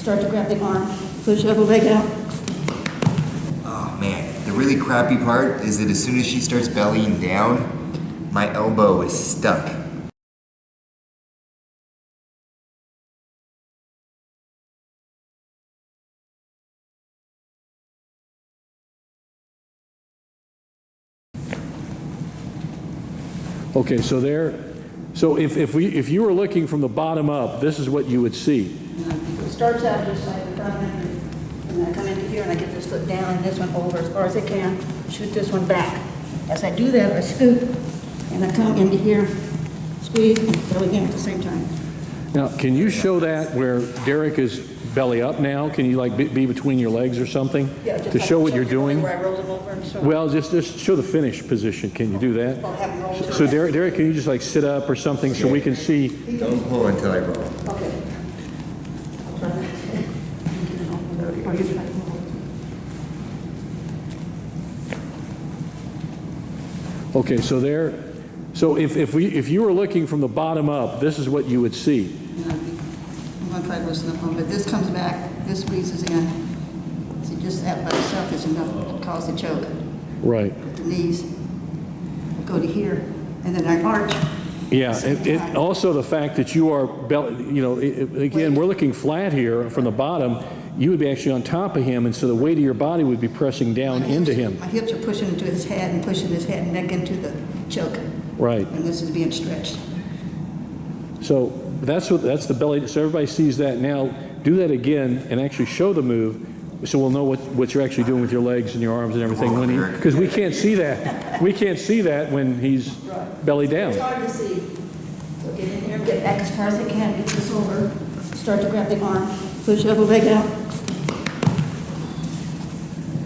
start to grab the arm, push the other leg out. Oh man, the really crappy part is that as soon as she starts bellying down, my elbow is stuck. Okay, so if you were looking from the bottom up, this is what you would see. It starts out just like the profanity, and I come into here and I get this foot down and this one over as far as I can, shoot this one back. As I do that, I scoop and I come into here, squeeze and belly in at the same time. Now, can you show that where Derek is belly up now? Can you like be between your legs or something Yeah, just to like show what you're doing? where I roll them over and so. Well, just show the finish position. Can you do that? I'll have them roll over. So Derek, can you just like sit up or something so we can see? Don't pull until I roll. Okay. Okay, so if you were looking from the bottom up, this is what you would see. I'm going to try to loosen up one, but this comes back, this squeezes in. See, just that by itself is enough to cause the choke. Right. With the knees. I go to here, and then I arch. Yeah, also the fact that you are, again, we're looking flat here from the bottom. You would be actually on top of him, and so the weight of your body would be pressing down into him. My hips are pushing into his head and pushing his head and neck into the choke. Right. And this is being stretched. So that's the belly. So everybody sees that now. Do that again and actually show the move, so we'll know what you're actually doing with your legs and your arms and everything. Because we can't see that. We can't see that when he's belly down. It's hard to see. So get in here, get back as far as I can, get this over, start to grab the arm, push the other leg out.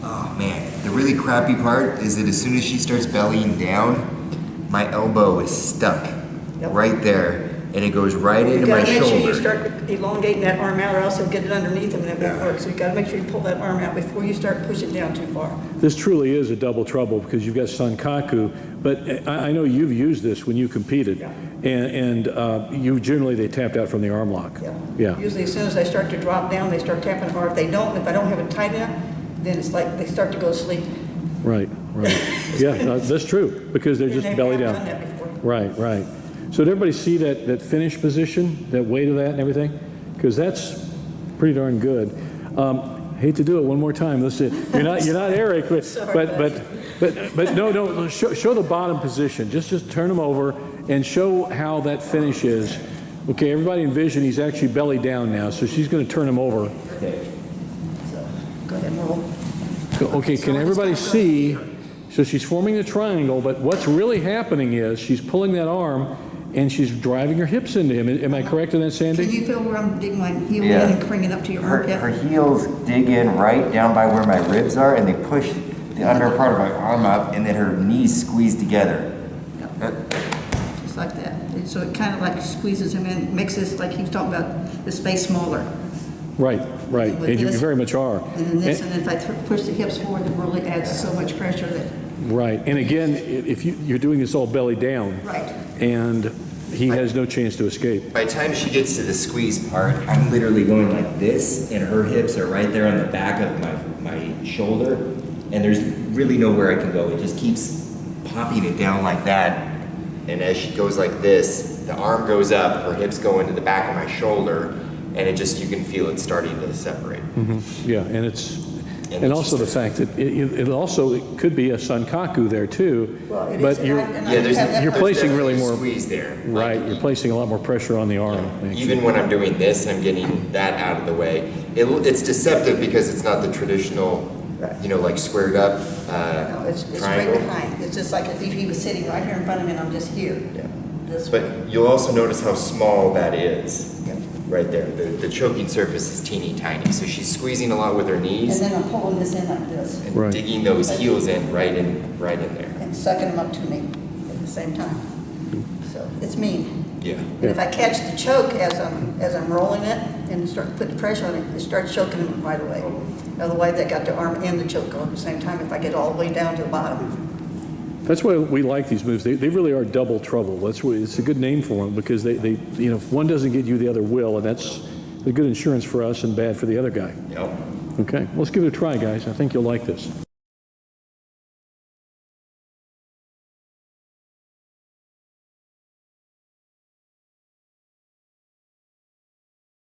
Oh man, the really crappy part is that as soon as she starts bellying down, my elbow is stuck right there, and it goes right into my shoulder. You gotta make sure you start elongating that arm out, or else it'll get it underneath him and it won't work. So you gotta make sure you pull that arm out before you start pushing down too far. This truly is a double trouble because you've got Sankaku, but I know you've used this when you competed, and you generally they tapped out from the arm lock. Yeah. Usually as soon as I start to drop down, they start tapping hard. If I don't have it tight enough, then it's like they start to go to sleep. Right. Yeah, that's true because they're just belly down. Done that before. Right. So did everybody see that finish position, that weight of that and everything? Because that's pretty darn good. Hate to do it one more time. Let's see. You're not Eric, but no. Show the bottom position. Just turn them over and show how that finish is. Okay, everybody envision he's actually belly down now, so she's going to turn him over. So go ahead and roll. Okay, can everybody see? So she's forming a triangle, but what's really happening is she's pulling that arm and she's driving her hips into him. Am I correct in that, Sandy? Can you feel where I'm digging my heel in and bringing it up to your armpit? Her heels dig in right down by where my ribs are, and they push the under part of my arm up, and then her knees squeeze together. Just like that. And so it kind of like squeezes him in, makes this, like he was talking about, the space smaller. Right. With And you this, very much are. And then this, and if I push the hips forward, it really adds so much pressure that. Right. And again, if you're doing this all belly down. Right. And he has no chance to escape. By the time she gets to the squeeze part, I'm literally going like this, and her hips are right there on the back of my shoulder, and there's really nowhere I can go. It just keeps popping it down like that, and as she goes like this, the arm goes up, her hips go into the back of my shoulder, and you can feel it starting to separate. Mm-hmm. Yeah, and also the fact that it could be a Sankaku there too, Well, it but is, you're placing really more squeeze there. Right, you're placing a lot more pressure on the arm. Even when I'm doing this, I'm getting that out of the way. It's deceptive because it's not the traditional, like squared up no, it's triangle. straight behind. It's just like if he was sitting right here in front of me and I'm just here. Yeah. This way. But you'll also notice how small that is. Yep. Right there. The choking surface is teeny tiny. So she's squeezing a lot with her knees. And then I'm pulling this in like this. And digging those heels in right in there. And sucking them up to me at the same time. So it's mean. Yeah. And if I catch the choke as I'm rolling it and start to put the pressure on it starts choking him right away. Otherwise, I got the arm and the choke going at the same time if I get all the way down to the bottom. That's why we like these moves. They really are double trouble. It's a good name for them because they if one doesn't get you, the other will, and good insurance for us and bad for the other guy. Yep. Okay, let's give it a try, guys. I think you'll like this.